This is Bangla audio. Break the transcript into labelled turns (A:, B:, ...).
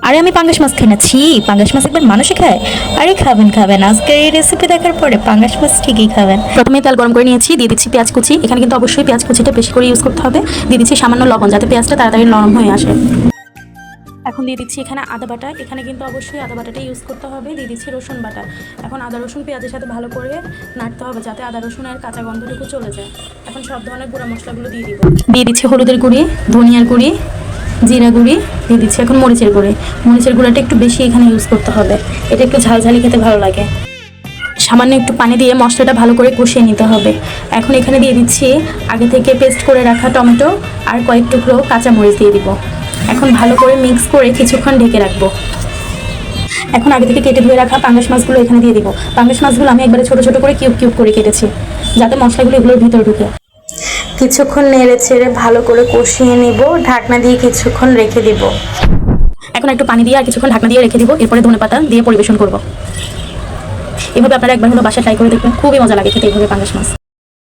A: আরে আমি পাঙ্গাস মাছ খাই না, ছি। পাঙ্গাস মাছ একবার মানুষে খায়? আরে খাবেন খাবেন, আজকের এই রেসিপি দেখার পরে পাঙ্গাস মাছ ঠিকই খাবেন।
B: প্রথমে তেল গরম করে নিয়েছি, দিয়ে দিচ্ছি পেঁয়াজ কুচি। এখানে কিন্তু অবশ্যই পেঁয়াজ কুচিটা বেশি করে ইউজ করতে হবে। দিয়ে দিচ্ছি সামান্য লবণ, যাতে পেঁয়াজটা তাড়াতাড়ি নরম হয়ে আসে। এখন দিয়ে দিচ্ছি এখানে আদা বাটা। এখানে কিন্তু অবশ্যই আদা বাটাটা ইউজ করতে হবে। দিয়ে দিচ্ছি রসুন বাটা। এখন আদা রসুন পেঁয়াজের সাথে ভালো করে নাড়তে হবে, যাতে আদা রসুনের কাঁচা গন্ধটুকু চলে যায়। এখন সব ধরনের গুঁড়া মশলাগুলো দিয়ে দিব। দিয়ে দিচ্ছি হলুদের গুঁড়ি, ধনিয়ার গুঁড়ি, জিরা গুঁড়ি, দিয়ে দিচ্ছি এখন মরিচের গুঁড়ি। মরিচের গুঁড়াটা একটু বেশি এখানে ইউজ করতে হবে, এটা একটু ঝালঝালি খেতে ভালো লাগে। সামান্য একটু পানি দিয়ে মশলাটা ভালো করে কষিয়ে নিতে হবে। এখন এখানে দিয়ে দিচ্ছি আগে থেকে পেস্ট করে রাখা টমেটো আর কয়েক টুকরো কাঁচামরিচ দিয়ে দিব। এখন ভালো করে মিক্স করে কিছুক্ষণ ঢেকে রাখবো। এখন আগে থেকে কেটে ধুয়ে রাখা পাঙ্গাস মাছগুলো এখানে দিয়ে দিব। পাঙ্গাস মাছগুলো আমি একবারে ছোট ছোট করে কিউব কিউব করে কেটেছি, যাতে মশলাগুলো এগুলোর ভিতরে ঢুকে। কিছুক্ষণ নেড়ে চেড়ে ভালো করে কষিয়ে নিব, ঢাকনা দিয়ে কিছুক্ষণ রেখে দিব। এখন একটু পানি দিয়ে আর কিছুক্ষণ ঢাকনা দিয়ে রেখে দিব, এরপরে ধনেপাতা দিয়ে পরিবেশন করব। এভাবে আপনারা একবার হলো বাসায় ট্রাই করে দেখবেন, খুবই মজা লাগে খেতে এইভাবে পাঙ্গাস মাছ।